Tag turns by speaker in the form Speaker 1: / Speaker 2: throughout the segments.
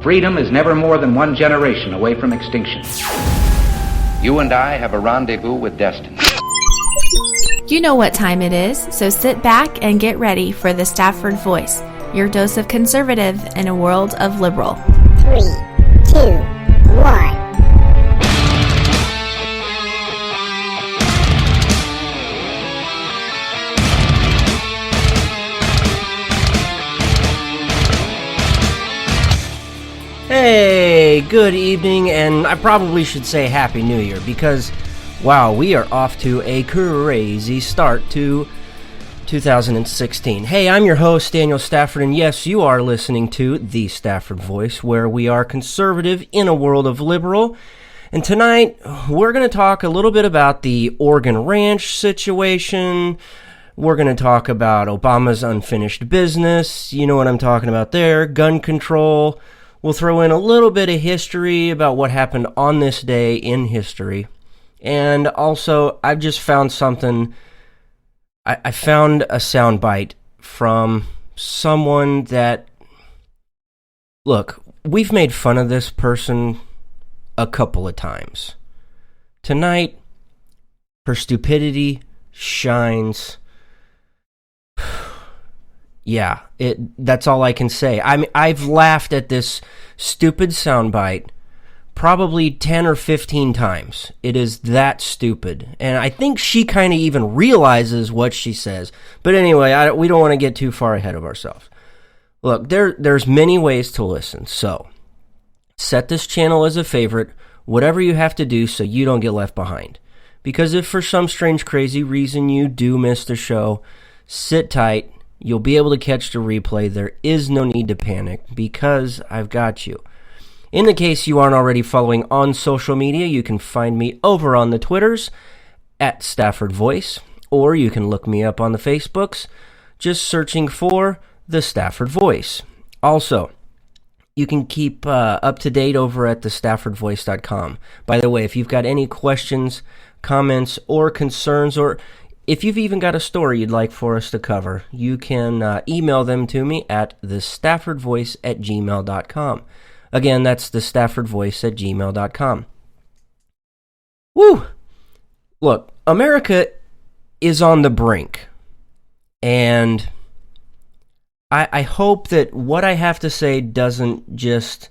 Speaker 1: Freedom is never more than one generation away from extinction. You and I have a rendezvous with destiny.
Speaker 2: You know what time it is, so sit back and get ready for the Stafford Voice, your dose of conservative in a world of liberal.
Speaker 3: 3, 2, 1.
Speaker 4: Hey, good evening, and I probably should say Happy New Year because, wow, we are off to a crazy start to 2016. Hey, I'm your host, Daniel Stafford, and yes, you are listening to The Stafford Voice, where we are conservative in a world of liberal. And tonight, we're going to talk a little bit about the Oregon Ranch situation. We're going to talk about Obama's unfinished business. You know what I'm talking about there. Gun control. We'll throw in a little bit of history about what happened on this day in history. And also, I've just found something. I found a soundbite from someone that, look, we've made fun of this person a couple of times. Tonight, her stupidity shines. Yeah, that's all I can say. I've laughed at this stupid soundbite probably 10 or 15 times. It is that stupid. And I think she kind of even realizes what she says. But anyway, we don't want to get too far ahead of ourselves. Look, there's many ways to listen. So, set this channel as a favorite, whatever you have to do so you don't get left behind. Because if for some strange, crazy reason you do miss the show, sit tight. You'll be able to catch the replay. There is no need to panic because I've got you. In the case you aren't already following on social media, you can find me over on the Twitters at Stafford Voice, or you can look me up on the Facebooks, just searching for the Stafford Voice. Also, you can keep up to date over at thestaffordvoice.com. By the way, if you've got any questions, comments, or concerns, or if you've even got a story you'd like for us to cover, you can email them to me at thestaffordvoice@gmail.com. Again, that's thestaffordvoice@gmail.com. Woo! Look, America is on the brink. And I hope that what I have to say doesn't just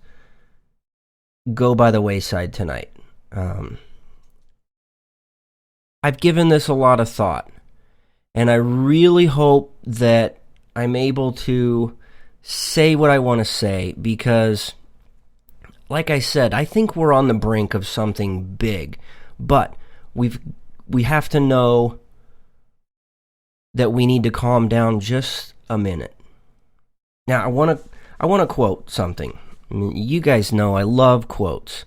Speaker 4: go by the wayside tonight. I've given this a lot of thought, and I really hope that I'm able to say what I want to say because, like I said, I think we're on the brink of something big, but we have to know that we need to calm down just a minute. Now, I want to quote something. I mean, you guys know I love quotes.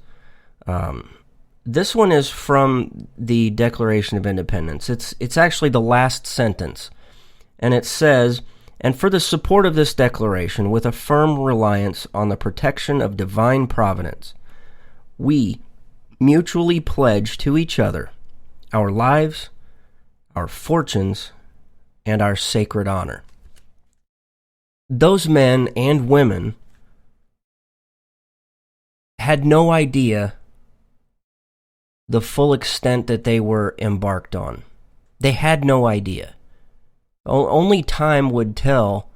Speaker 4: This one is from the Declaration of Independence. It's actually the last sentence. And it says, "And for the support of this declaration, with a firm reliance on the protection of divine providence, we mutually pledge to each other our lives, our fortunes, and our sacred honor." Those men and women had no idea the full extent that they were embarked on. They had no idea. Only time would tell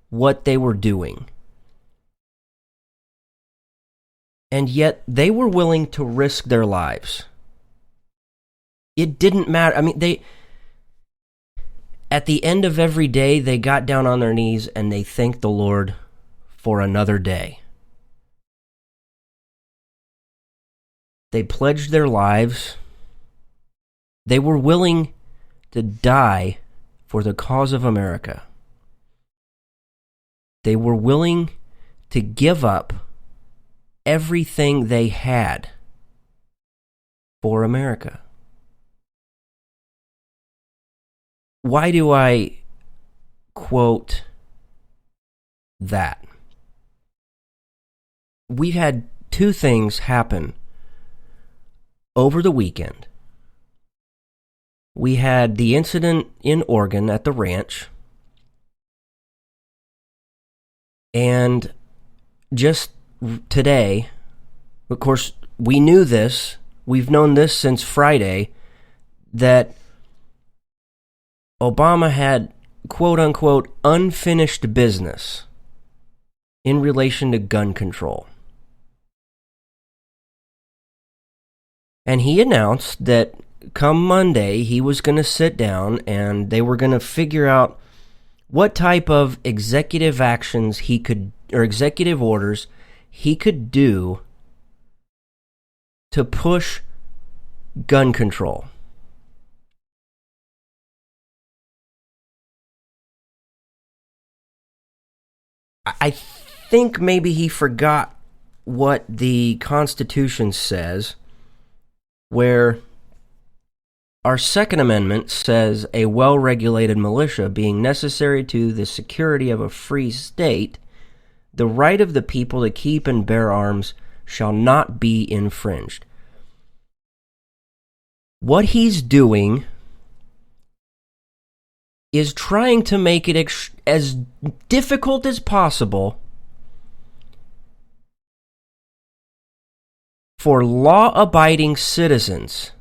Speaker 4: what they were doing. And yet, they were willing to risk their lives. It didn't matter. I mean, at the end of every day, they got down on their knees and they thanked the Lord for another day. They pledged their lives. They were willing to die for the cause of America. They were willing to give up everything they had for America. Why do I quote that? We've had two things happen over the weekend. We had the incident in Oregon at the ranch, and just today, of course, we knew this, we've known this since Friday, that Obama had quote-unquote unfinished business in relation to gun control. And he announced that come Monday, he was going to sit down and they were going to figure out what type of executive actions he could, or executive orders he could do to push gun control. I think maybe he forgot what the Constitution says, where our Second Amendment says a well-regulated militia being necessary to the security of a free state, the right of the people to keep and bear arms shall not be infringed. What he's doing is trying to make it as difficult as possible for law-abiding citizens.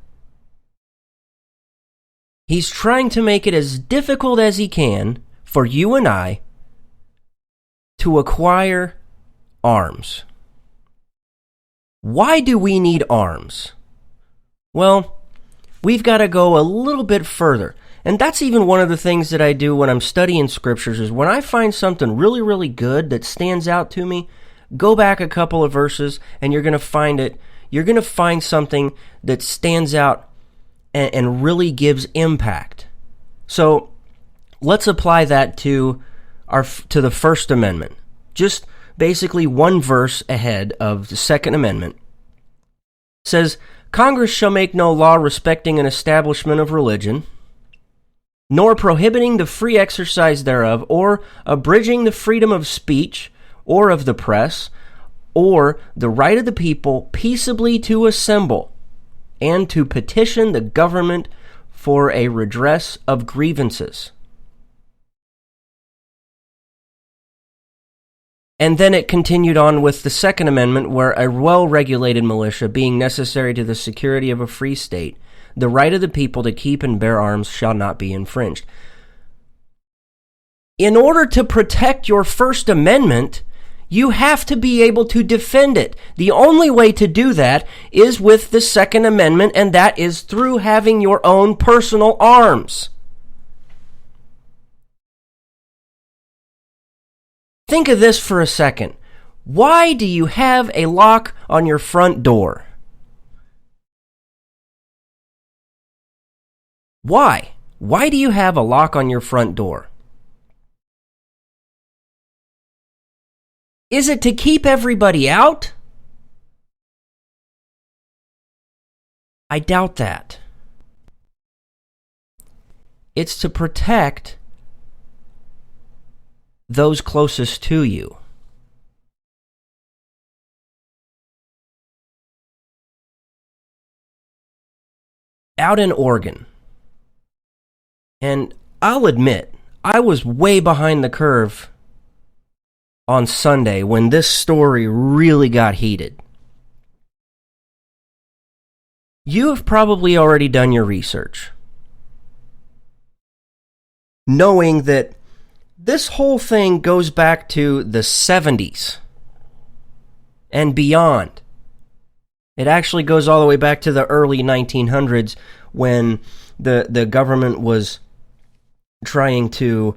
Speaker 4: He's trying to make it as difficult as he can for you and I to acquire arms. Why do we need arms? Well, we've got to go a little bit further. And that's even one of the things that I do when I'm studying scriptures, is when I find something really, really good that stands out to me, go back a couple of verses and you're going to find it. You're going to find something that stands out and really gives impact. So let's apply that to the First Amendment. Just basically one verse ahead of the Second Amendment. It says, Congress shall make no law respecting an establishment of religion, nor prohibiting the free exercise thereof, or abridging the freedom of speech, or of the press, or the right of the people peaceably to assemble, and to petition the government for a redress of grievances. And then it continued on with the Second Amendment, where a well-regulated militia being necessary to the security of a free state, the right of the people to keep and bear arms shall not be infringed. In order to protect your First Amendment, you have to be able to defend it. The only way to do that is with the Second Amendment, and that is through having your own personal arms. Think of this for a second. Why do you have a lock on your front door? Why? Why do you have a lock on your front door? Is it to keep everybody out? I doubt that. It's to protect those closest to you. Out in Oregon, and I'll admit, I was way behind the curve on Sunday when this story really got heated. You have probably already done your research, knowing that this whole thing goes back to the 70s and beyond. It actually goes all the way back to the early 1900s when the government was trying to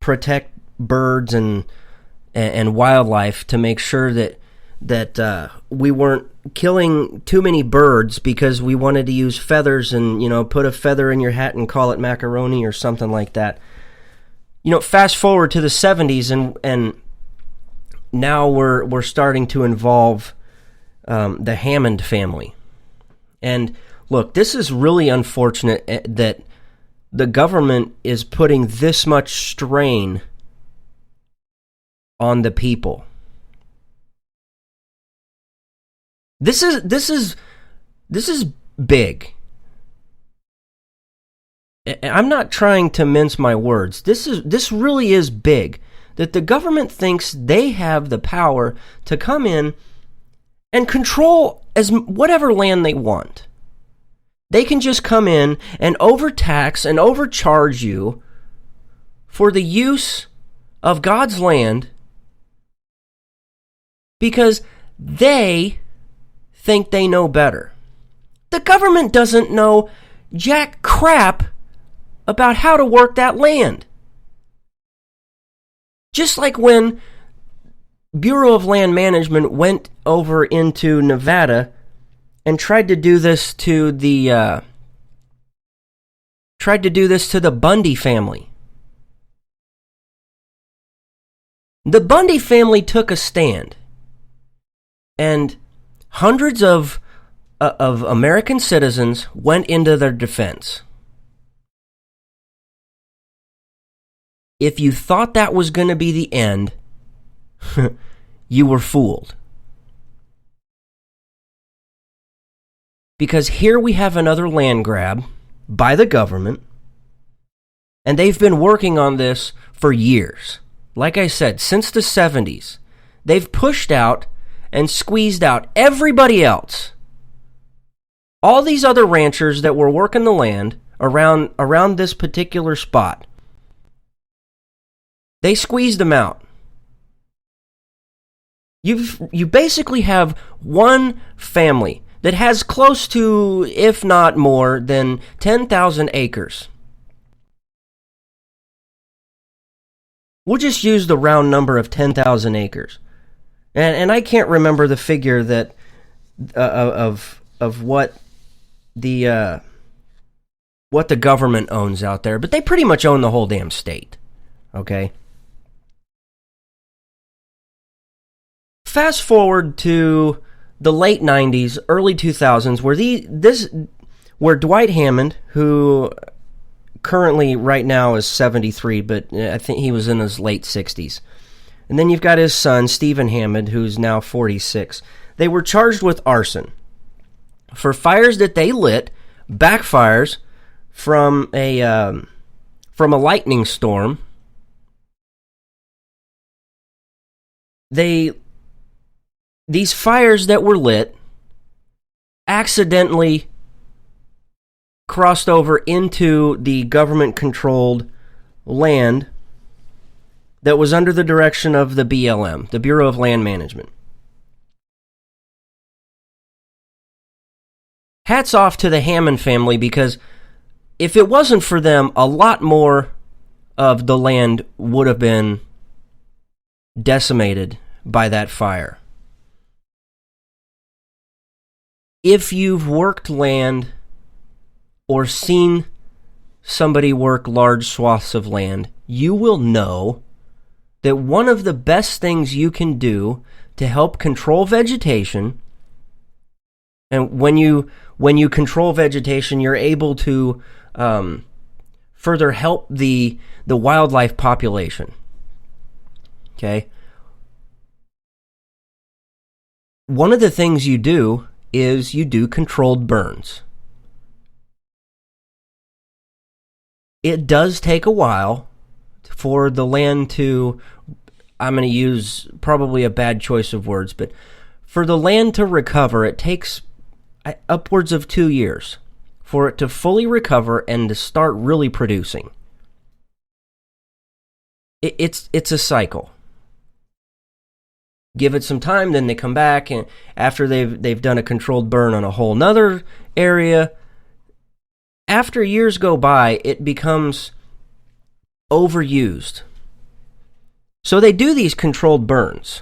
Speaker 4: protect birds and wildlife, to make sure that we weren't killing too many birds because we wanted to use feathers and, put a feather in your hat and call it macaroni or something like that. Fast forward to the 70s and now we're starting to involve the Hammond family. And look, this is really unfortunate that the government is putting this much strain on the people. This is big. I'm not trying to mince my words. This really is big. that the government thinks they have the power to come in and control whatever land they want. They can just come in and overtax and overcharge you for the use of God's land because they think they know better. The government doesn't know jack crap about how to work that land. Just like when Bureau of Land Management went over into Nevada and tried to do this to the Bundy family. The Bundy family took a stand, and hundreds of American citizens went into their defense. If you thought that was going to be the end, you were fooled. Because here we have another land grab by the government, and they've been working on this for years. Like I said, since the 70s, they've pushed out and squeezed out everybody else. All these other ranchers that were working the land around this particular spot, they squeezed them out. You basically have one family that has close to, if not more than 10,000 acres. We'll just use the round number of 10,000 acres. And I can't remember the figure that of what the government owns out there, but they pretty much own the whole damn state. Okay? Fast forward to the late 90s, early 2000s, where Dwight Hammond, who currently right now is 73, but I think he was in his late 60s. And then you've got his son, Stephen Hammond, who's now 46. They were charged with arson for fires that they lit, backfires from a lightning storm. These fires that were lit accidentally crossed over into the government-controlled land that was under the direction of the BLM, the Bureau of Land Management. Hats off to the Hammond family, because if it wasn't for them, a lot more of the land would have been decimated by that fire. If you've worked land or seen somebody work large swaths of land, you will know that one of the best things you can do to help control vegetation, and when you control vegetation, you're able to further help the wildlife population. Okay? One of the things you do is you do controlled burns. It does take a while for the land to, I'm going to use probably a bad choice of words, but for the land to recover, it takes upwards of 2 years for it to fully recover and to start really producing. It's a cycle. Give it some time, then they come back, and after they've done a controlled burn on a whole nother area, after years go by, it becomes overused. So they do these controlled burns.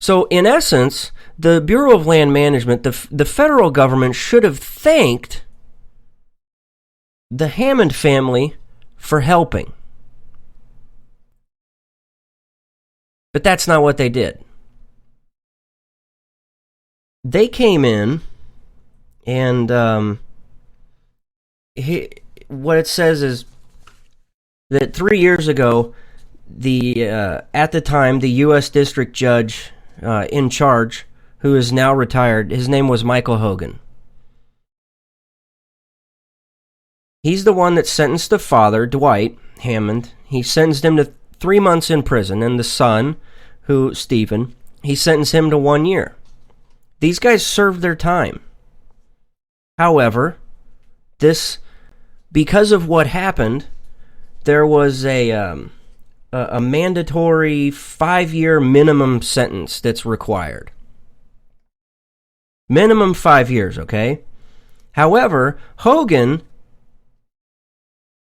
Speaker 4: So in essence, the Bureau of Land Management, the federal government, should have thanked the Hammond family for helping. But that's not what they did. They came in, and what it says is that 3 years ago, at the time, the U.S. District Judge in charge, who is now retired, his name was Michael Hogan. He's the one that sentenced the father, Dwight Hammond. He sentenced him to 3 months in prison, and the son, Stephen, he sentenced him to 1 year. These guys served their time. However, because of what happened, there was a mandatory 5-year minimum sentence that's required. Minimum 5 years, okay? However, Hogan,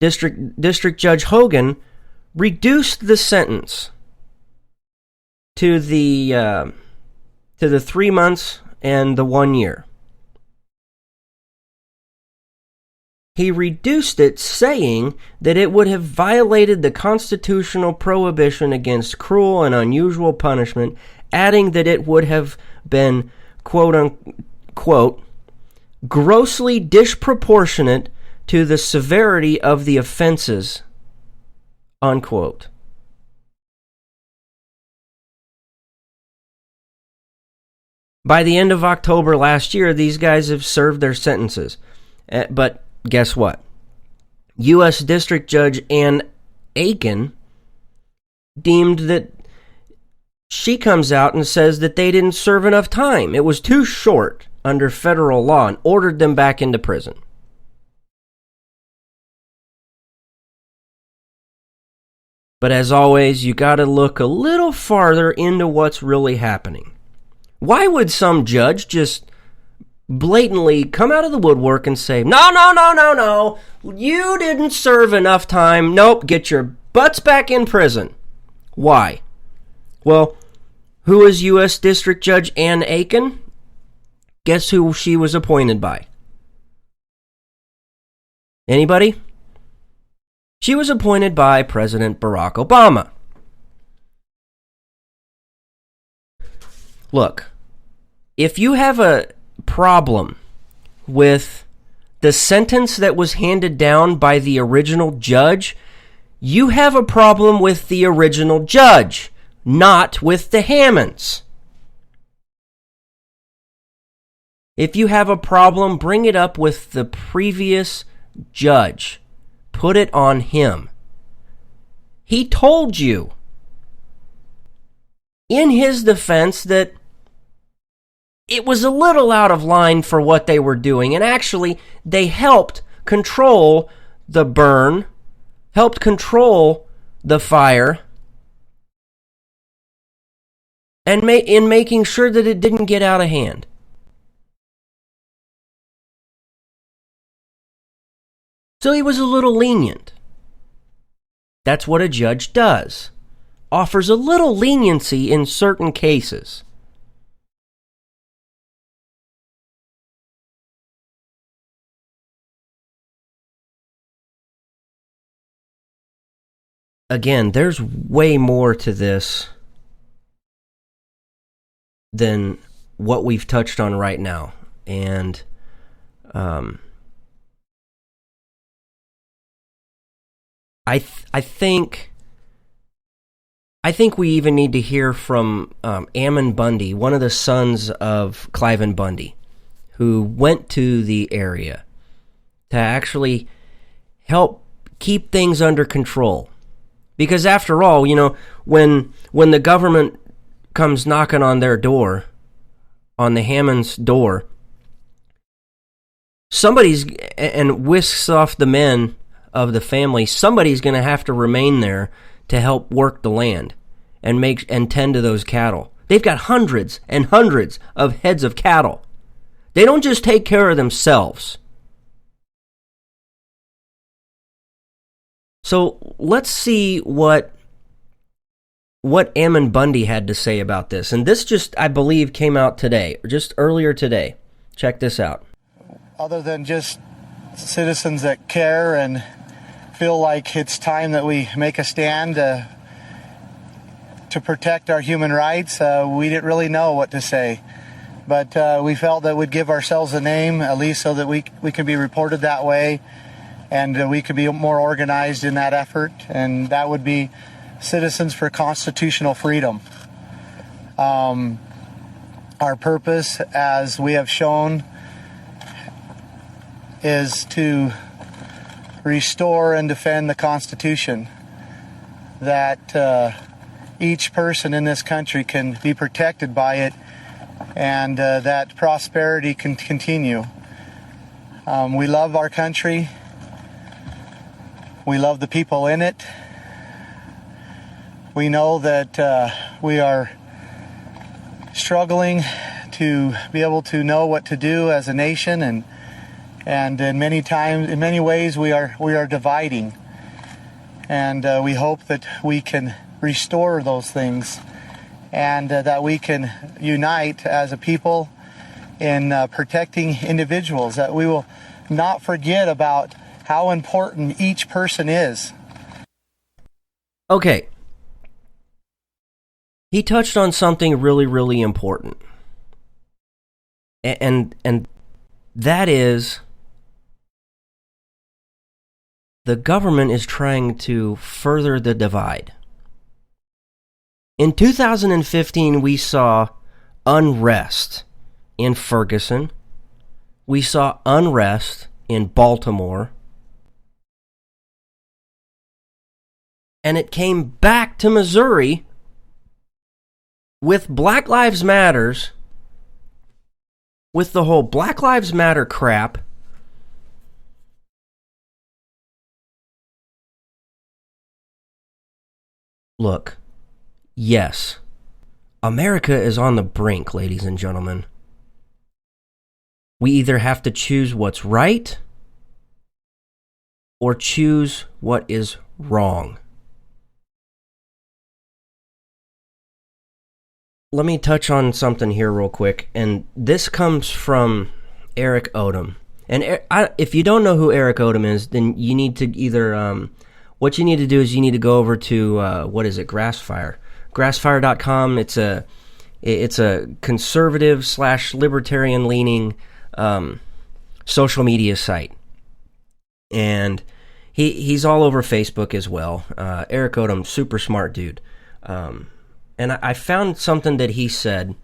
Speaker 4: District Judge Hogan, reduced the sentence to the 3 months and the 1 year. He reduced it, saying that it would have violated the constitutional prohibition against cruel and unusual punishment, adding that it would have been, quote unquote, grossly disproportionate to the severity of the offenses, unquote. By the end of October last year, these guys have served their sentences. But guess what? U.S. District Judge Ann Aiken deemed that she comes out and says that they didn't serve enough time. It was too short under federal law and ordered them back into prison. But as always, you got to look a little farther into what's really happening. Why would some judge just blatantly come out of the woodwork and say, no, you didn't serve enough time. Nope, get your butts back in prison. Why? Well, who is U.S. District Judge Ann Aiken? Guess who she was appointed by? Anybody? She was appointed by President Barack Obama. Look, if you have a problem with the sentence that was handed down by the original judge, you have a problem with the original judge, not with the Hammonds. If you have a problem, bring it up with the previous judge. Put it on him. He told you in his defense that it was a little out of line for what they were doing, and actually they helped control the burn, helped control the fire, and in making sure that it didn't get out of hand. So he was a little lenient. That's what a judge does. Offers a little leniency in certain cases. Again, there's way more to this than what we've touched on right now. And I think we even need to hear from Ammon Bundy, one of the sons of Cliven Bundy, who went to the area to actually help keep things under control. Because after all, you know, when the government comes knocking on their door, on the Hammond's door, and whisks off the men of the family, somebody's going to have to remain there to help work the land and tend to those cattle. They've got hundreds and hundreds of heads of cattle. They don't just take care of themselves. So let's see what Ammon Bundy had to say about this. And this just, I believe, came out today, or just earlier today. Check this out.
Speaker 5: Other than just citizens that care and feel like it's time that we make a stand to protect our human rights, we didn't really know what to say. But we felt that we'd give ourselves a name, at least so that we can be reported that way, and we could be more organized in that effort, and that would be Citizens for Constitutional Freedom. Our purpose, as we have shown, is to restore and defend the Constitution, that each person in this country can be protected by it, and that prosperity can continue. We love our country. We love the people in it. We know that we are struggling to be able to know what to do as a nation, and in many ways we are dividing, and we hope that we can restore those things, and that we can unite as a people in protecting individuals, that we will not forget about how important each person is.
Speaker 4: Okay. He touched on something really, really important. And that is, the government is trying to further the divide. In 2015, we saw unrest in Ferguson. We saw unrest in Baltimore. And it came back to Missouri with Black Lives Matters, with the whole Black Lives Matter crap. Look, yes, America is on the brink, ladies and gentlemen. We either have to choose what's right or choose what is wrong. Let me touch on something here real quick, and this comes from Eric Odom. And if you don't know who Eric Odom is, then you need to either, what you need to do is you need to go over to, Grassfire. Grassfire.com. It's a conservative / libertarian leaning social media site. And he's all over Facebook as well. Eric Odom, super smart dude. And I found something that he said.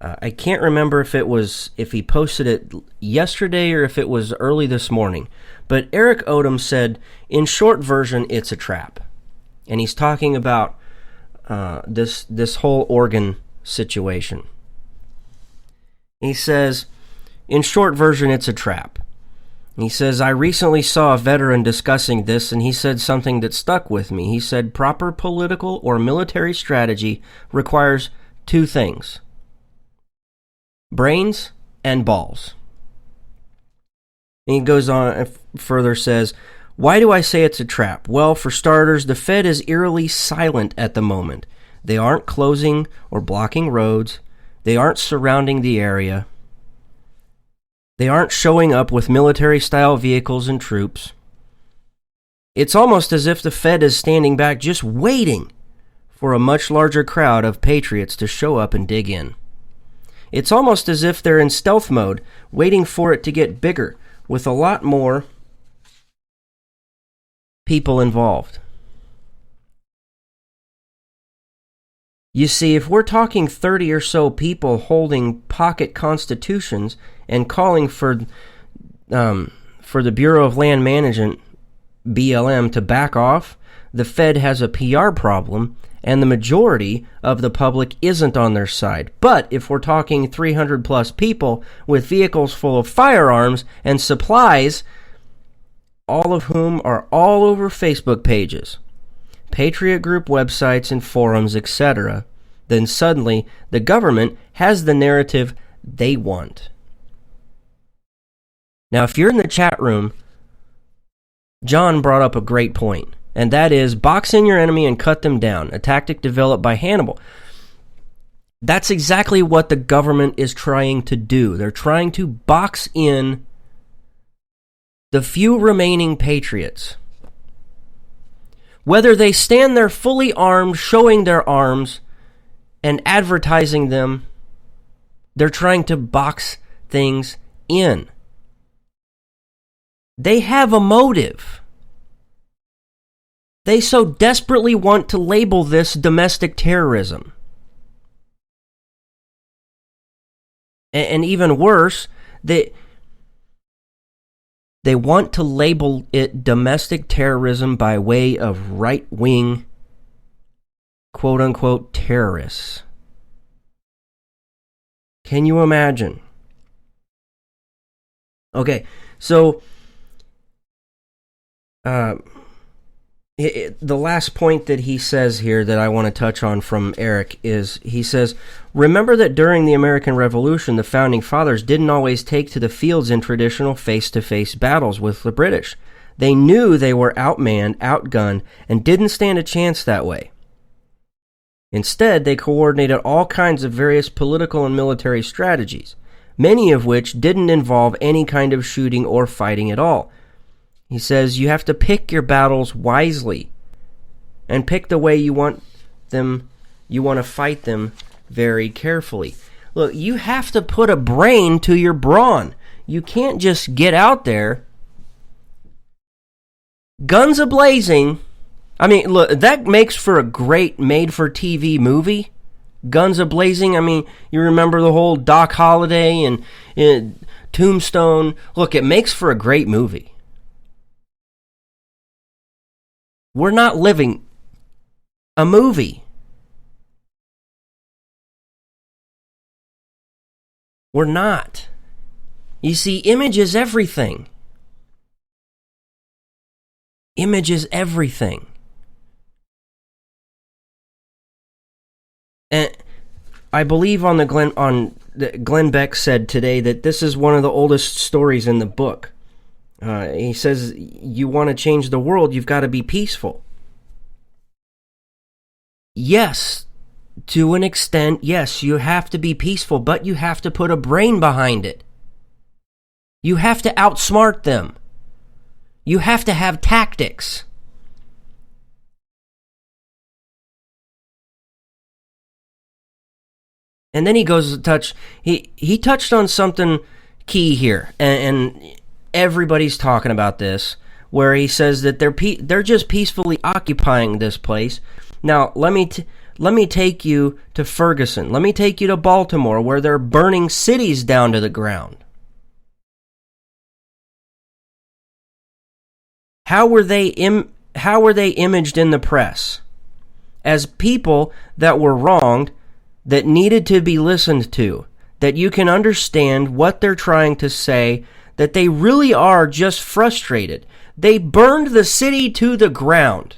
Speaker 4: I can't remember if he posted it yesterday or if it was early this morning. But Eric Odom said, in short version, it's a trap. And he's talking about this whole Oregon situation. He says, in short version, it's a trap. He says, I recently saw a veteran discussing this, and he said something that stuck with me. He said, proper political or military strategy requires two things: brains and balls. And he goes on and further says, why do I say it's a trap? Well, for starters, the Fed is eerily silent at the moment. They aren't closing or blocking roads. They aren't surrounding the area. They aren't showing up with military-style vehicles and troops. It's almost as if the Fed is standing back just waiting for a much larger crowd of patriots to show up and dig in. It's almost as if they're in stealth mode, waiting for it to get bigger, with a lot more people involved. You see, if we're talking 30 or so people holding pocket constitutions and calling for the Bureau of Land Management, BLM, to back off, the Fed has a PR problem, and the majority of the public isn't on their side. But if we're talking 300 plus people with vehicles full of firearms and supplies, all of whom are all over Facebook pages, Patriot Group websites and forums, etc., then suddenly the government has the narrative they want. Now, if you're in the chat room, John brought up a great point, and that is box in your enemy and cut them down, a tactic developed by Hannibal. That's exactly what the government is trying to do. They're trying to box in the few remaining patriots. Whether they stand there fully armed, showing their arms, and advertising them, they're trying to box things in. They have a motive. They so desperately want to label this domestic terrorism. And even worse, they They want to label it domestic terrorism by way of right-wing, quote-unquote, terrorists. Can you imagine? Okay, so the last point that he says here that I want to touch on from Eric is, he says, remember that during the American Revolution, the Founding Fathers didn't always take to the fields in traditional face-to-face battles with the British. They knew they were outmanned, outgunned, and didn't stand a chance that way. Instead, they coordinated all kinds of various political and military strategies, many of which didn't involve any kind of shooting or fighting at all. He says you have to pick your battles wisely and pick the way you want to fight them very carefully. Look, you have to put a brain to your brawn. You can't just get out there, guns a-blazing. I mean, look, that makes for a great made-for-TV movie. Guns a-blazing. I mean, you remember the whole Doc Holliday and Tombstone. Look, it makes for a great movie. We're not living a movie. We're not. You see, image is everything. Image is everything. And I believe on Glenn Beck said today that this is one of the oldest stories in the book. He says, you want to change the world, you've got to be peaceful. Yes, to an extent, yes, you have to be peaceful, but you have to put a brain behind it. You have to outsmart them. You have to have tactics. And then he goes to touch, he touched on something key here, and everybody's talking about this, where he says that they're just peacefully occupying this place. Now, let me take you to Ferguson. Let me take you to Baltimore, where they're burning cities down to the ground. How were they imaged in the press? As people that were wronged, that needed to be listened to, that you can understand what they're trying to say, that they really are just frustrated. They burned the city to the ground.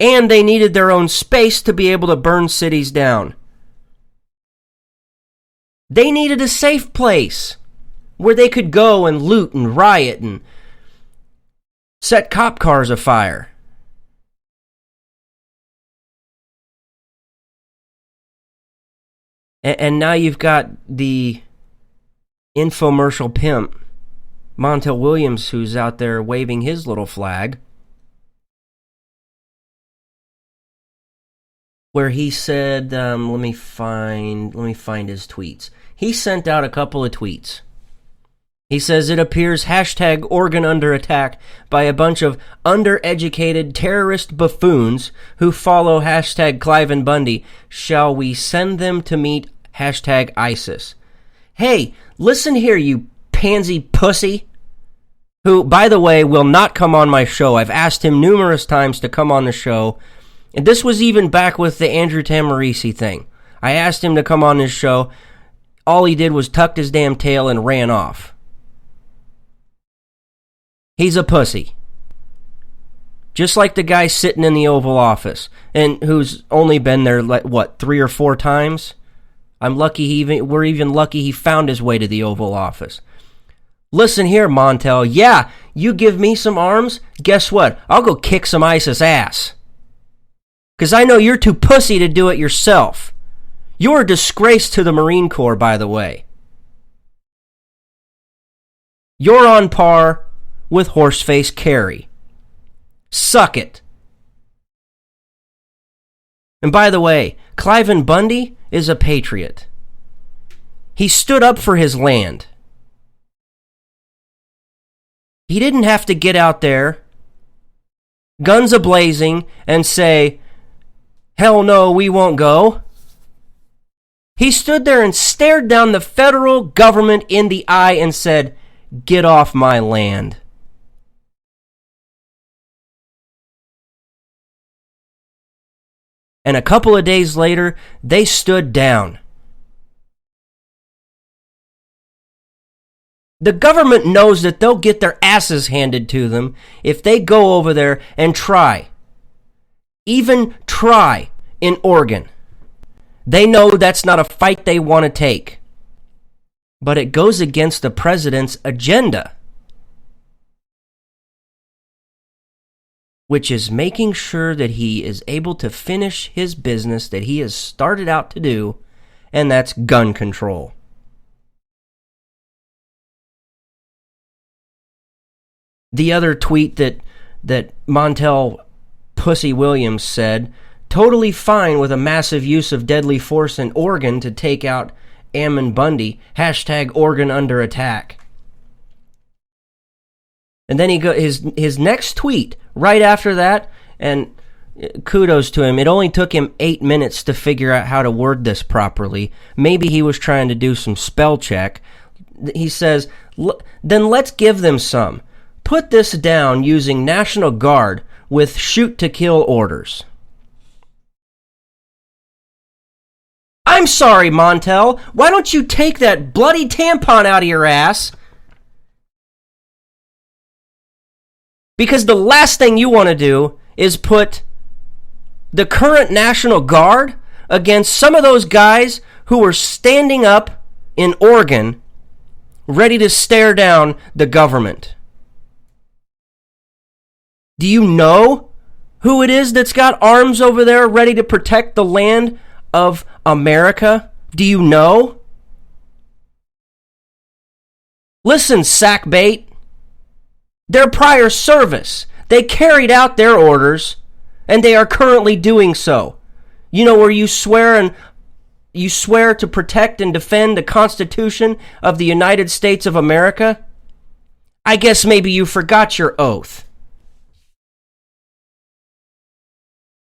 Speaker 4: And they needed their own space to be able to burn cities down. They needed a safe place where they could go and loot and riot and set cop cars afire. And now you've got the infomercial pimp, Montel Williams, who's out there waving his little flag, where he said, let me find his tweets. He sent out a couple of tweets. He says, it appears hashtag Oregon under attack by a bunch of undereducated terrorist buffoons who follow hashtag Clive and Bundy. Shall we send them to meet hashtag ISIS? Hey, listen here, you pansy pussy, who, by the way, will not come on my show. I've asked him numerous times to come on the show. And this was even back with the Andrew Tamarisi thing. I asked him to come on this show. All he did was tucked his damn tail and ran off. He's a pussy. Just like the guy sitting in the Oval Office, and who's only been there, 3 or 4 times? We're even lucky he found his way to the Oval Office. Listen here, Montel. Yeah, you give me some arms, guess what? I'll go kick some ISIS ass. Because I know you're too pussy to do it yourself. You're a disgrace to the Marine Corps, by the way. You're on par with Horseface Carey. Suck it. And by the way, Clive Bundy is a patriot. He stood up for his land. He didn't have to get out there, guns a-blazing, and say, hell no, we won't go. He stood there and stared down the federal government in the eye and said, get off my land. And a couple of days later, they stood down. The government knows that they'll get their asses handed to them if they go over there and try. Even try in Oregon. They know that's not a fight they want to take. But it goes against the president's agenda, which is making sure that he is able to finish his business that he has started out to do, and that's gun control. The other tweet that Montel Pussy Williams said, totally fine with a massive use of deadly force in Oregon to take out Ammon Bundy, hashtag Oregon under attack. And then he his next tweet right after that, and kudos to him, it only took him 8 minutes to figure out how to word this properly. Maybe he was trying to do some spell check. He says, then let's give them some. Put this down using National Guard with shoot-to-kill orders. I'm sorry, Montel. Why don't you take that bloody tampon out of your ass? Because the last thing you want to do is put the current National Guard against some of those guys who were standing up in Oregon ready to stare down the government. Do you know who it is that's got arms over there ready to protect the land of America? Do you know? Listen, sackbait. Their prior service, they carried out their orders, and they are currently doing so. You know where you swear to protect and defend the Constitution of the United States of America? I guess maybe you forgot your oath.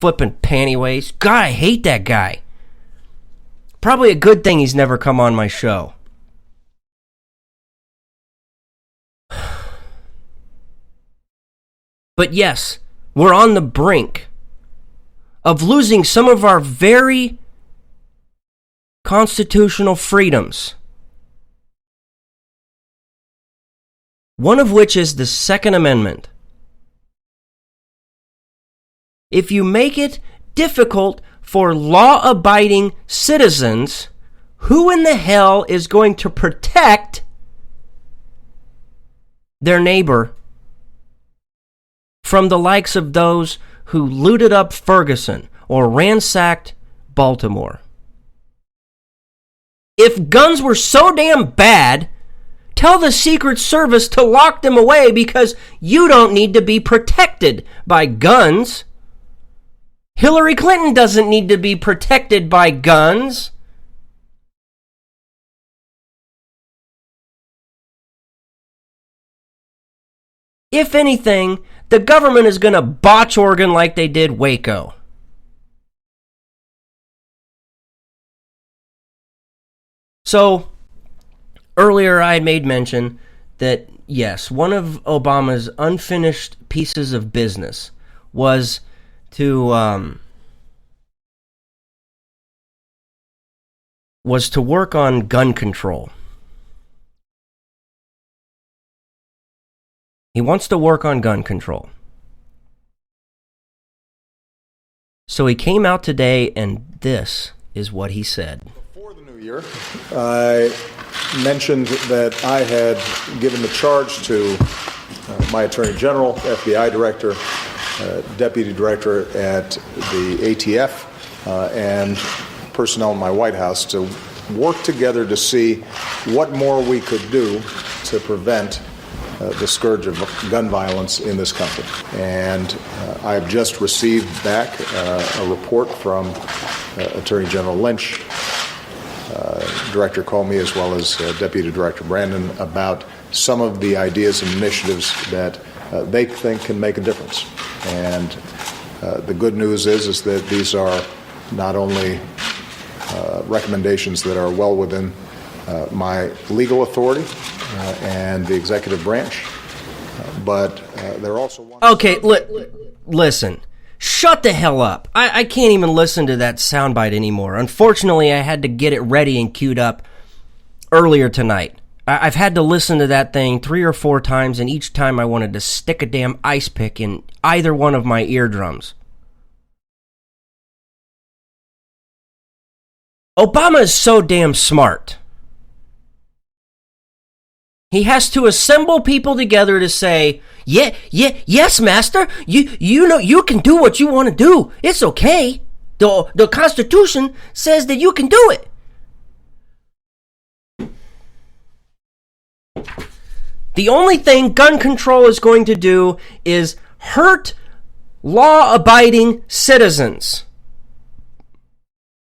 Speaker 4: Flippin' pantywaist. God, I hate that guy. Probably a good thing he's never come on my show. But yes, we're on the brink of losing some of our very constitutional freedoms. One of which is the Second Amendment. If you make it difficult for law-abiding citizens, who in the hell is going to protect their neighbor from the likes of those who looted up Ferguson or ransacked Baltimore? If guns were so damn bad, tell the Secret Service to lock them away because you don't need to be protected by guns. Hillary Clinton doesn't need to be protected by guns. If anything, the government is going to botch Oregon like they did Waco. So, earlier I made mention that, yes, one of Obama's unfinished pieces of business was to work on gun control. He wants to work on gun control. So he came out today, and this is what he said.
Speaker 6: Before the new year, I mentioned that I had given the charge to my Attorney General, FBI Director, Deputy Director at the ATF, and personnel in my White House to work together to see what more we could do to prevent the scourge of gun violence in this country. And I've just received back a report from Attorney General Lynch, Director Comey, as well as Deputy Director Brandon, about some of the ideas and initiatives that they think can make a difference. And the good news is that these are not only recommendations that are well within my legal authority, and the executive branch, but they're also...
Speaker 4: Okay, listen. Shut the hell up. I can't even listen to that soundbite anymore. Unfortunately, I had to get it ready and queued up earlier tonight. I've had to listen to that thing 3 or 4 times, and each time I wanted to stick a damn ice pick in either one of my eardrums. Obama is so damn smart. He has to assemble people together to say, yes, master, you know, you can do what you want to do. It's okay. The Constitution says that you can do it. The only thing gun control is going to do is hurt law-abiding citizens.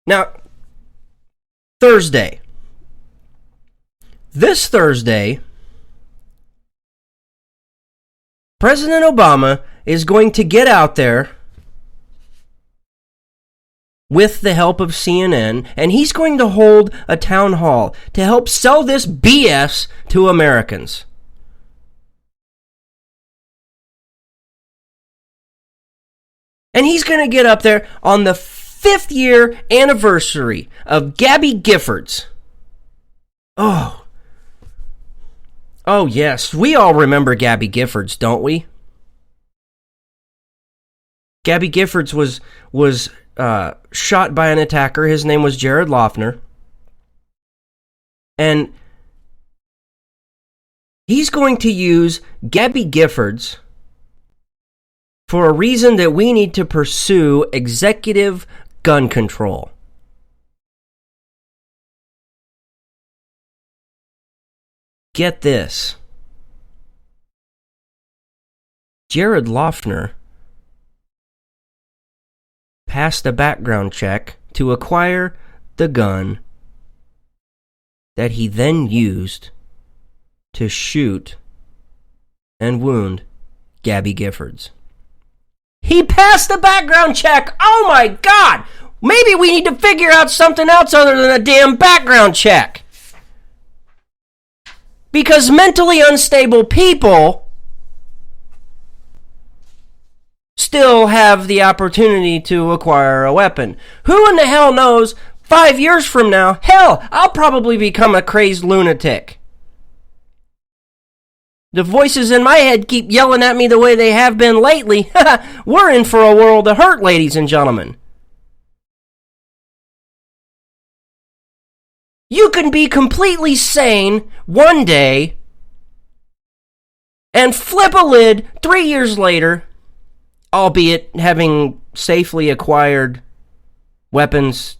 Speaker 4: Now, This Thursday, President Obama is going to get out there with the help of CNN, and he's going to hold a town hall to help sell this BS to Americans. And he's going to get up there on the 5th year anniversary of Gabby Giffords. Oh, yes. We all remember Gabby Giffords, don't we? Gabby Giffords was shot by an attacker. His name was Jared Loughner. And he's going to use Gabby Giffords for a reason that we need to pursue executive gun control. Get this. Jared Loughner passed a background check to acquire the gun that he then used to shoot and wound Gabby Giffords. He passed the background check! Oh my God! Maybe we need to figure out something else other than a damn background check. Because mentally unstable people still have the opportunity to acquire a weapon. Who in the hell knows, 5 years from now, hell, I'll probably become a crazed lunatic. The voices in my head keep yelling at me the way they have been lately. We're in for a world of hurt, ladies and gentlemen. You can be completely sane one day and flip a lid 3 years later, albeit having safely acquired weapons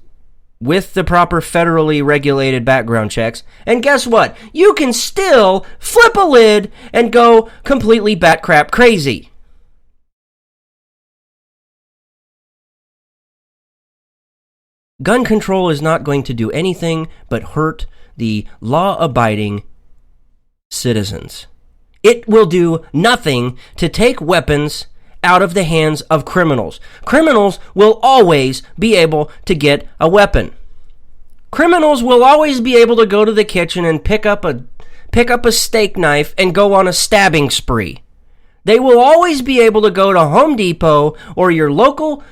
Speaker 4: with the proper federally regulated background checks. And guess what? You can still flip a lid and go completely batcrap crazy. Gun control is not going to do anything but hurt the law-abiding citizens. It will do nothing to take weapons out of the hands of criminals. Criminals will always be able to get a weapon. Criminals will always be able to go to the kitchen and pick up a steak knife and go on a stabbing spree. They will always be able to go to Home Depot or your local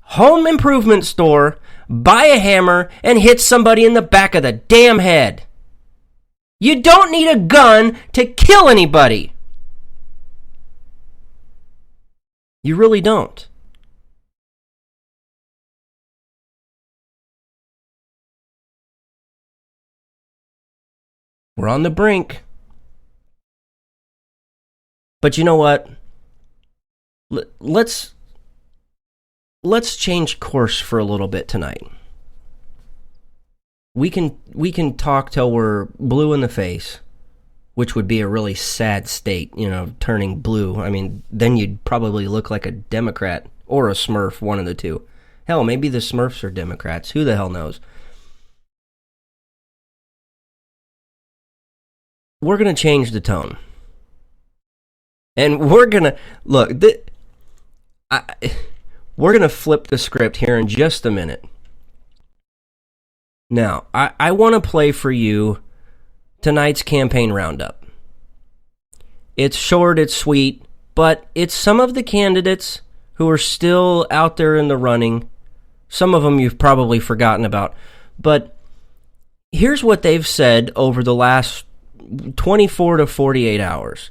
Speaker 4: home improvement store, buy a hammer, and hit somebody in the back of the damn head. You don't need a gun to kill anybody. You really don't. We're on the brink. But you know what? Let's change course for a little bit tonight. We can talk till we're blue in the face, which would be a really sad state, turning blue. I mean, then you'd probably look like a Democrat or a Smurf, one of the two. Hell, maybe the Smurfs are Democrats. Who the hell knows? We're going to change the tone. And we're going to... Look, we're going to flip the script here in just a minute. Now, I want to play for you tonight's campaign roundup. It's short, it's sweet, but it's some of the candidates who are still out there in the running. Some of them you've probably forgotten about. But here's what they've said over the last 24 to 48 hours.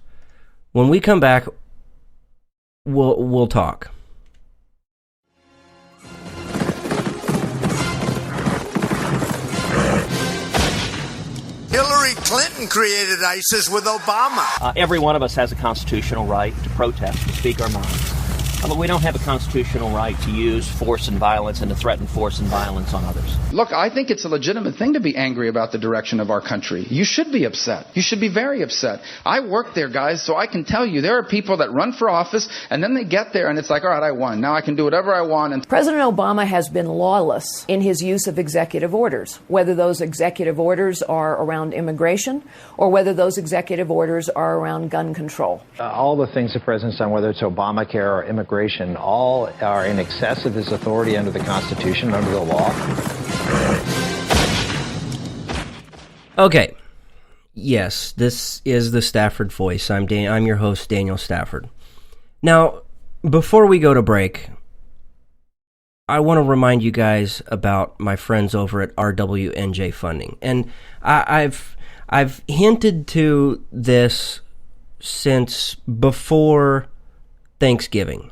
Speaker 4: When we come back, we'll talk.
Speaker 7: Hillary Clinton created ISIS with Obama.
Speaker 8: Every one of us has a constitutional right to protest, to speak our minds. But we don't have a constitutional right to use force and violence and to threaten force and violence on others.
Speaker 9: Look, I think it's a legitimate thing to be angry about the direction of our country. You should be upset. You should be very upset. I work there, guys, so I can tell you there are people that run for office and then they get there and it's like, all right, I won. Now I can do whatever I want. And
Speaker 10: President Obama has been lawless in his use of executive orders, whether those executive orders are around immigration or whether those executive orders are around gun control.
Speaker 11: All the things the president's done, whether it's Obamacare or immigration, all are in excess of his authority under the Constitution, under the law.
Speaker 4: Okay. Yes, this is the Stafford Voice. I'm your host, Daniel Stafford. Now, before we go to break, I want to remind you guys about my friends over at RWNJ Funding. And I've hinted to this since before Thanksgiving.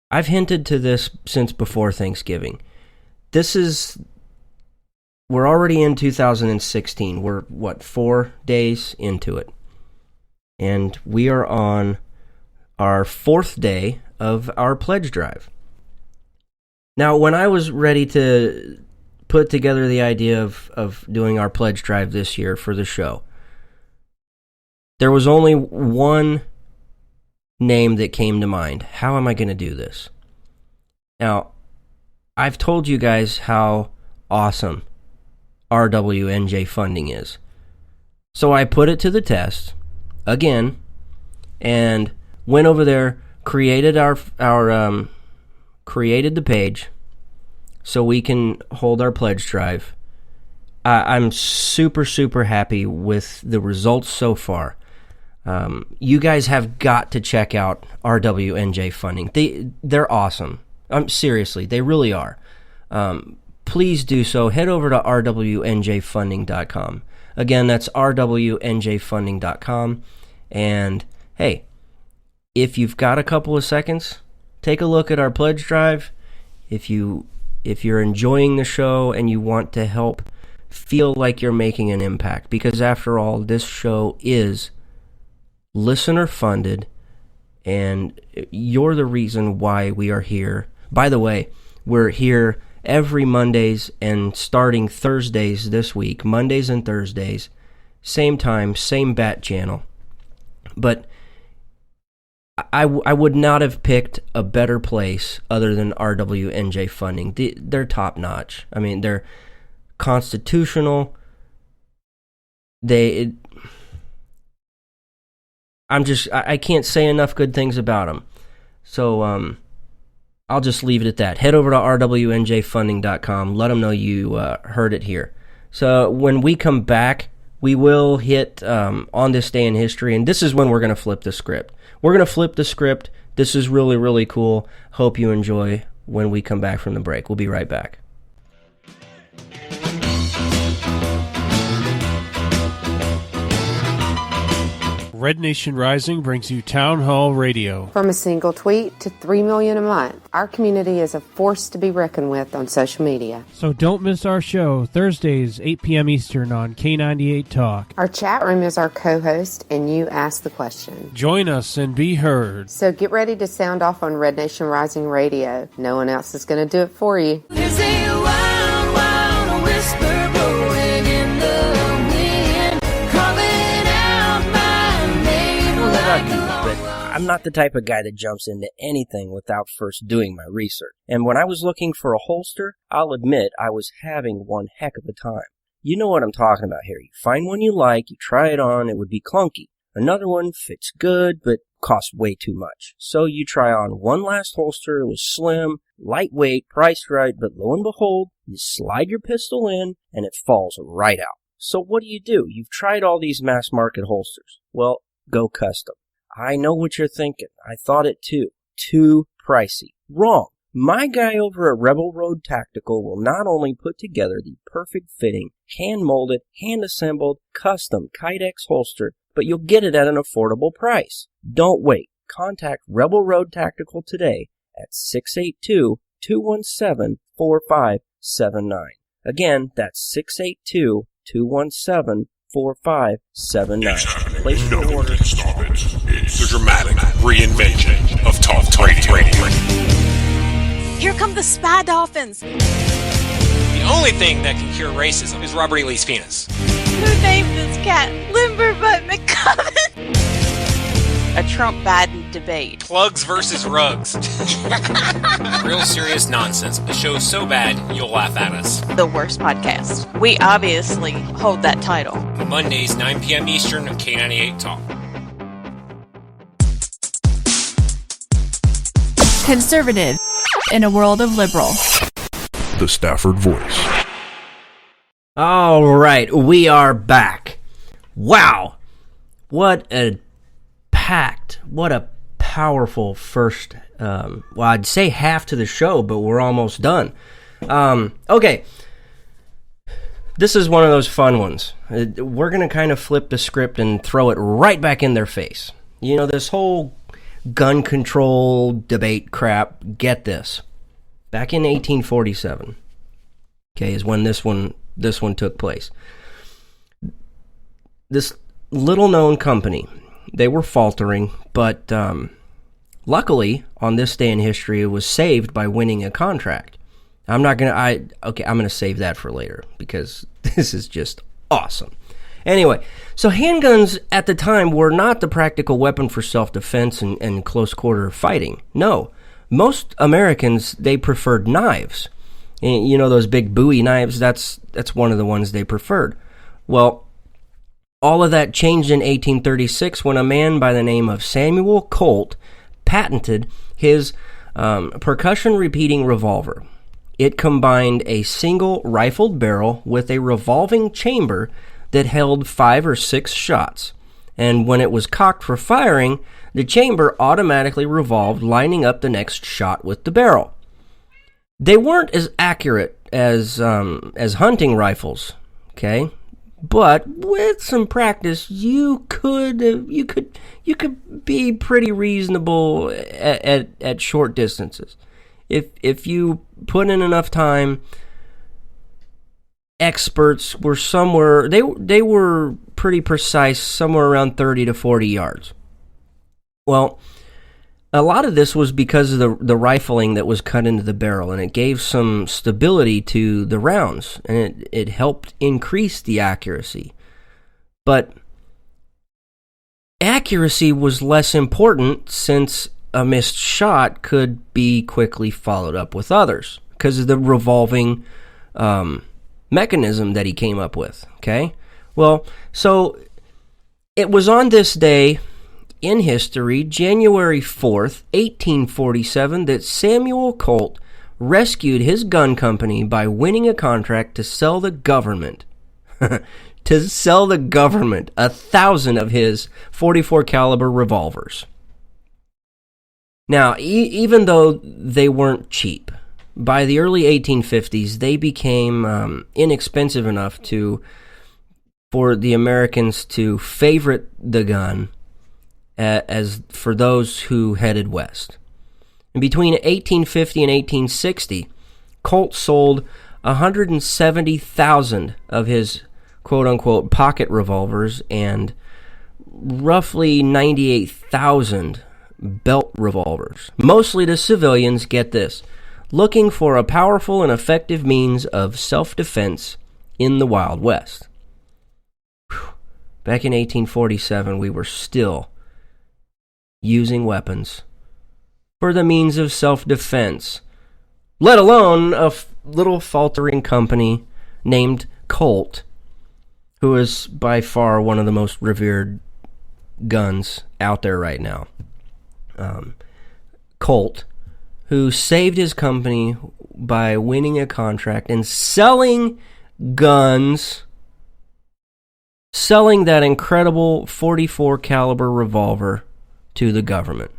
Speaker 4: I've hinted to this since before Thanksgiving. We're already in 2016. We're, 4 days into it? And we are on our 4th day of our pledge drive. Now, when I was ready to put together the idea of doing our pledge drive this year for the show, there was only one name that came to mind. How am I going to do this? Now, I've told you guys how awesome RWNJ funding is. So I put it to the test again and went over there, created created the page so we can hold our pledge drive. I'm super, super happy with the results so far. You guys have got to check out RWNJ funding. They're awesome. Seriously, they really are. Please do so. Head over to rwnjfunding.com. Again, that's rwnjfunding.com. And hey, if you've got a couple of seconds, take a look at our pledge drive. If you're enjoying the show and you want to help feel like you're making an impact, because after all, this show is listener funded, and you're the reason why we are here. By the way, we're here every Mondays and starting Thursdays this week, Mondays and Thursdays, same time, same bat channel. But I would not have picked a better place other than RWNJ funding. They're top notch. I mean, they're constitutional. I can't say enough good things about them. So I'll just leave it at that. Head over to rwnjfunding.com. Let them know you heard it here. So when we come back, we will hit on this day in history, and this is when we're going to flip the script. We're going to flip the script. This is really, really cool. Hope you enjoy when we come back from the break. We'll be right back.
Speaker 12: Red Nation Rising brings you Town Hall Radio.
Speaker 13: From a single tweet to 3 million a month, our community is a force to be reckoned with on social media.
Speaker 12: So don't miss our show, Thursdays, 8 p.m. Eastern on K98 Talk.
Speaker 13: Our chat room is our co-host, and you ask the question.
Speaker 12: Join us and be heard.
Speaker 13: So get ready to sound off on Red Nation Rising Radio. No one else is going to do it for you.
Speaker 14: There's a wild, wild whisper blowing in the wind, calling out my name like a
Speaker 4: but I'm not the type of guy that jumps into anything without first doing my research. And when I was looking for a holster, I'll admit I was having one heck of a time. You know what I'm talking about here. You find one you like, you try it on, it would be clunky. Another one fits good, but costs way too much. So you try on one last holster, it was slim, lightweight, priced right, but lo and behold, you slide your pistol in, and it falls right out. So what do? You've tried all these mass market holsters. Well, go custom. I know what you're thinking. I thought it too. Too pricey. Wrong. My guy over at Rebel Road Tactical will not only put together the perfect fitting, hand-molded, hand-assembled, custom Kydex holster, but you'll get it at an affordable price. Don't wait. Contact Rebel Road Tactical today at 682-217-4579. Again, that's 682-217-4579. Place your order.
Speaker 15: It's the dramatic reinvention of talk radio.
Speaker 16: Here come the spy dolphins.
Speaker 17: The only thing that can cure racism is Robert E. Lee's penis.
Speaker 16: Who named this cat Limberbutt McCubbin? A Trump-Biden debate.
Speaker 17: Plugs versus rugs. Real serious nonsense. The show's so bad, you'll laugh at us.
Speaker 16: The worst podcast. We obviously hold that title.
Speaker 17: Mondays, 9 p.m. Eastern on K98 Talk.
Speaker 2: Conservative in a world of liberal.
Speaker 15: The Stafford Voice.
Speaker 4: All right, we are back. Wow. What a powerful first, I'd say half to the show, but we're almost done. Okay. This is one of those fun ones. We're going to kind of flip the script and throw it right back in their face. You know, this whole gun control debate crap, get this. Back in 1847, okay, is when this one took place. This little-known company, they were faltering, but luckily, on this day in history, it was saved by winning a contract. I'm gonna save that for later, because this is just awesome. Anyway, so handguns at the time were not the practical weapon for self-defense and close-quarter fighting. No, most Americans, they preferred knives. And, you know, those big Bowie knives, that's one of the ones they preferred. Well, all of that changed in 1836 when a man by the name of Samuel Colt patented his percussion-repeating revolver. It combined a single rifled barrel with a revolving chamber that held 5 or 6 shots, and when it was cocked for firing, the chamber automatically revolved, lining up the next shot with the barrel. They weren't as accurate as hunting rifles, okay? But with some practice, you could be pretty reasonable at short distances. If you put in enough time, experts were somewhere, they were pretty precise, somewhere around 30 to 40 yards. Well, a lot of this was because of the rifling that was cut into the barrel, and it gave some stability to the rounds, and it helped increase the accuracy. But accuracy was less important since a missed shot could be quickly followed up with others because of the revolving mechanism that he came up with, okay? Well, so it was on this day in history, January 4th, 1847, that Samuel Colt rescued his gun company by winning a contract to sell the government 1,000 of his .44 caliber revolvers. Now, even though they weren't cheap, by the early 1850s, they became inexpensive enough for the Americans to favorite the gun as for those who headed west. And between 1850 and 1860, Colt sold 170,000 of his quote-unquote pocket revolvers and roughly 98,000 belt revolvers, mostly to civilians, get this, looking for a powerful and effective means of self-defense in the Wild West. Whew. Back in 1847, we were still using weapons for the means of self-defense, let alone a little faltering company named Colt, who is by far one of the most revered guns out there right now. Colt, who saved his company by winning a contract and selling guns selling that incredible .44 caliber revolver to the government.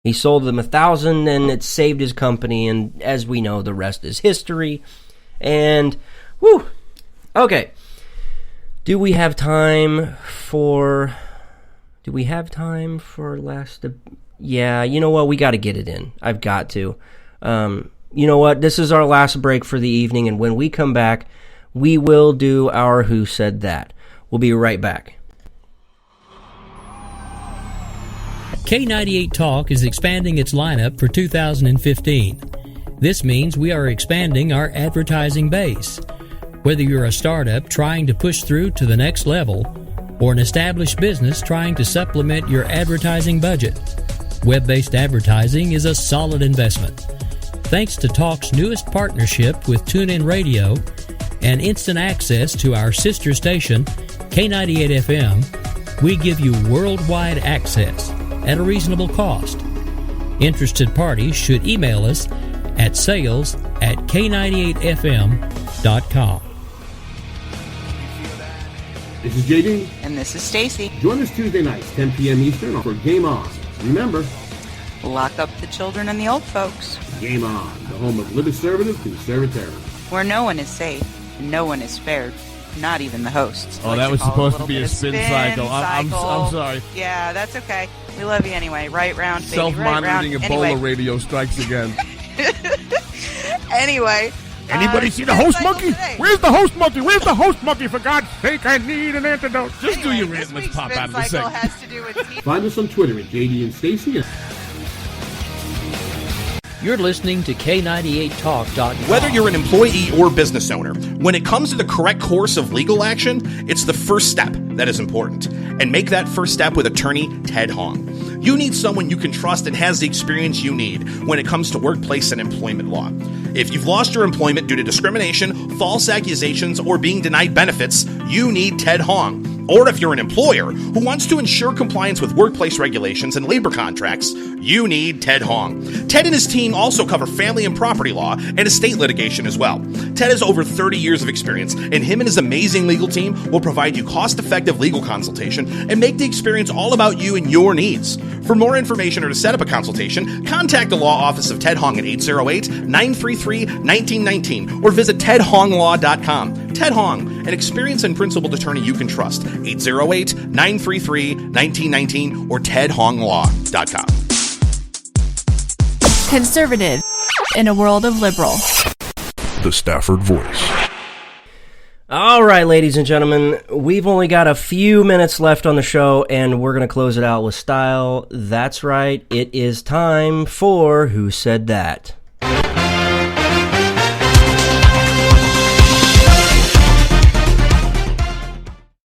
Speaker 4: He sold them 1,000 and it saved his company, and as we know, the rest is history. And, whew, okay. Do we have time for last... Yeah, you know what? We got to get it in. I've got to. You know what? This is our last break for the evening, and when we come back, we will do our Who Said That. We'll be right back.
Speaker 18: K98 Talk is expanding its lineup for 2015. This means we are expanding our advertising base. Whether you're a startup trying to push through to the next level, or an established business trying to supplement your advertising budget, web-based advertising is a solid investment. Thanks to Talk's newest partnership with TuneIn Radio and instant access to our sister station, K98 FM, we give you worldwide access at a reasonable cost. Interested parties should email us at sales@k98fm.com.
Speaker 19: This is JD.
Speaker 16: And this is Stacy.
Speaker 19: Join us Tuesday nights, 10 p.m. Eastern, for Game On. Remember,
Speaker 16: Lock up the children and the old folks.
Speaker 19: Game On, the home of liberservative conservatism.
Speaker 16: Where no one is safe and no one is spared, not even the hosts.
Speaker 20: Oh, that was supposed to be a spin cycle. I'm sorry.
Speaker 16: Yeah, that's okay. We love you anyway. Right round, baby.
Speaker 20: Self-monitoring
Speaker 16: right
Speaker 20: Ebola
Speaker 16: anyway.
Speaker 20: radio strikes again.
Speaker 16: Anyway.
Speaker 20: Anybody see the host monkey? Where's the host monkey? Where's the host monkey? For God's sake, I need an antidote. Just do your rant. Let's pop out of the segment.
Speaker 16: Has to do with
Speaker 19: Find us on Twitter at JD and Stacy.
Speaker 18: You're listening to K98Talk.com.
Speaker 21: Whether you're an employee or business owner, when it comes to the correct course of legal action, it's the first step that is important. And make that first step with attorney Ted Hong. You need someone you can trust and has the experience you need when it comes to workplace and employment law. If you've lost your employment due to discrimination, false accusations, or being denied benefits, you need Ted Hong. Or if you're an employer who wants to ensure compliance with workplace regulations and labor contracts, you need Ted Hong. Ted and his team also cover family and property law and estate litigation as well. Ted has over 30 years of experience, and him and his amazing legal team will provide you cost-effective legal consultation and make the experience all about you and your needs. For more information or to set up a consultation, contact the law office of Ted Hong at 808-933-1919 or visit tedhonglaw.com. Ted Hong, an experienced and principled attorney you can trust. 808-933-1919 or tedhonglaw.com.
Speaker 2: Conservative in a world of liberal.
Speaker 15: The Stafford Voice.
Speaker 4: All right, ladies and gentlemen, we've only got a few minutes left on the show, and we're going to close it out with style. That's right, it is time for Who Said That?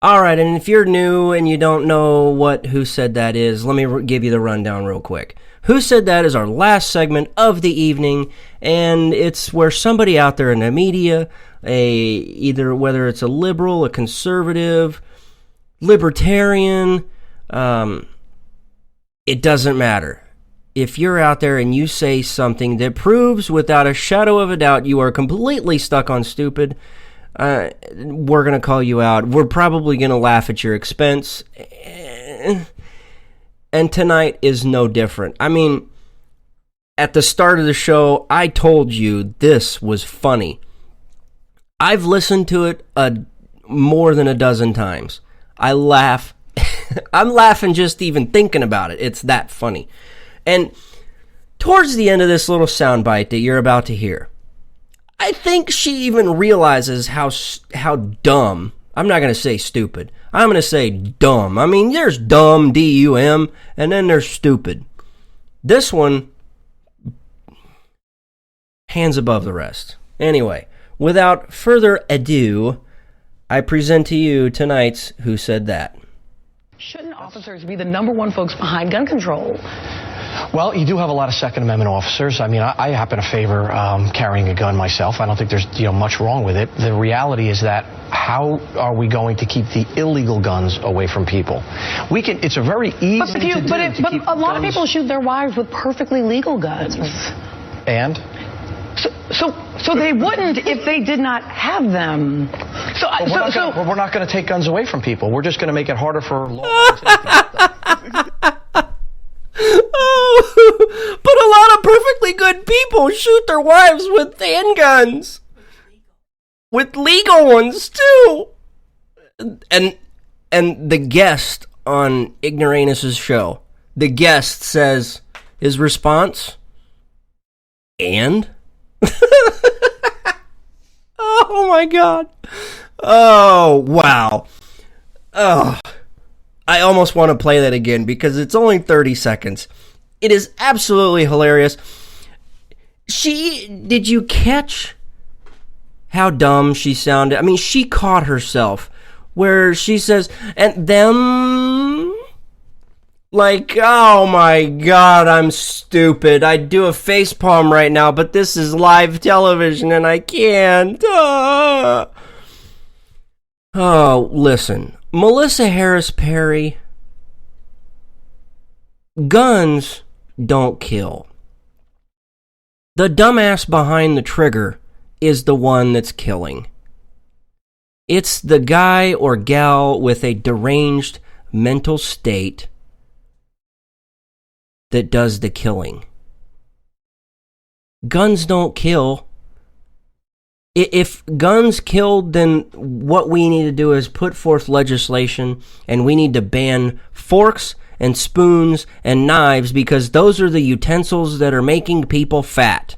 Speaker 4: All right, and if you're new and you don't know what Who Said That is, let me give you the rundown real quick. Who Said That is our last segment of the evening, and it's where somebody out there in the media, either whether it's a liberal, a conservative, libertarian, it doesn't matter. If you're out there and you say something that proves without a shadow of a doubt you are completely stuck on stupid, we're going to call you out. We're probably going to laugh at your expense. And tonight is no different. I mean, at the start of the show, I told you this was funny. I've listened to it more than a dozen times. I laugh. I'm laughing just even thinking about it. It's that funny. And towards the end of this little soundbite that you're about to hear, I think she even realizes how dumb. I'm not going to say stupid. I'm going to say dumb. I mean, there's dumb, D-U-M, and then there's stupid. This one, hands above the rest. Anyway, without further ado, I present to you tonight's Who Said That?
Speaker 22: Shouldn't officers be the number one folks behind gun control?
Speaker 23: Well, you do have a lot of Second Amendment officers. I mean, I happen to favor carrying a gun myself. I don't think there's much wrong with it. The reality is that how are we going to keep the illegal guns away from people? We can. It's a very easy
Speaker 22: But a lot of people shoot their wives with perfectly legal guns.
Speaker 23: And?
Speaker 22: So they wouldn't if they did not have them.
Speaker 23: We're not going to take guns away from people. We're just going to make it harder for law enforcement.
Speaker 4: But a lot of perfectly good people shoot their wives with handguns. With legal ones, too. And the guest on Ignoramus's show, the guest says, his response, and? Oh, my God. Oh, wow. Oh, I almost want to play that again because it's only 30 seconds. It is absolutely hilarious. Did you catch how dumb she sounded? I mean, she caught herself where she says, and them, like, oh my God, I'm stupid. I'd do a facepalm right now, but this is live television and I can't. Oh, listen. Melissa Harris Perry, guns don't kill. The dumbass behind the trigger is the one that's killing. It's the guy or gal with a deranged mental state that does the killing. Guns don't kill. If guns killed, then what we need to do is put forth legislation, and we need to ban forks and spoons and knives because those are the utensils that are making people fat.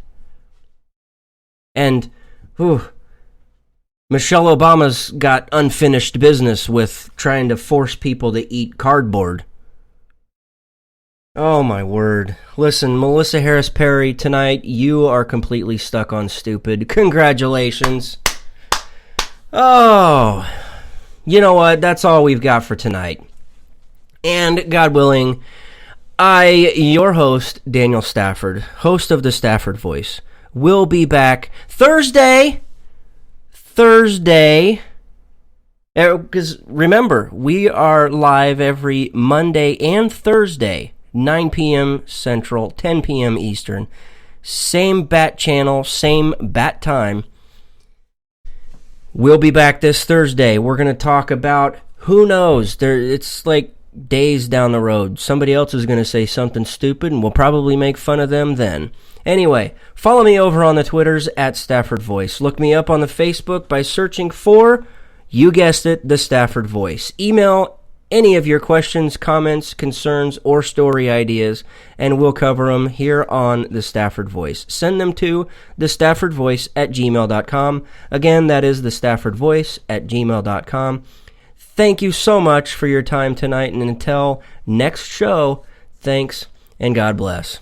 Speaker 4: And, Michelle Obama's got unfinished business with trying to force people to eat cardboard. Oh my word. Listen, Melissa Harris Perry, tonight you are completely stuck on stupid. Congratulations. Oh, you know what? That's all we've got for tonight. And God willing, your host, Daniel Stafford, host of the Stafford Voice, will be back Thursday. Because remember, we are live every Monday and Thursday. 9 p.m. Central, 10 p.m. Eastern. Same bat channel, same bat time. We'll be back this Thursday. We're going to talk about, who knows, it's like days down the road. Somebody else is going to say something stupid, and we'll probably make fun of them then. Anyway, follow me over on the Twitters at Stafford Voice. Look me up on the Facebook by searching for, you guessed it, the Stafford Voice. Email any of your questions, comments, concerns, or story ideas, and we'll cover them here on the Stafford Voice. Send them to thestaffordvoice@gmail.com. Again, that is thestaffordvoice@gmail.com. Thank you so much for your time tonight, and until next show, thanks and God bless.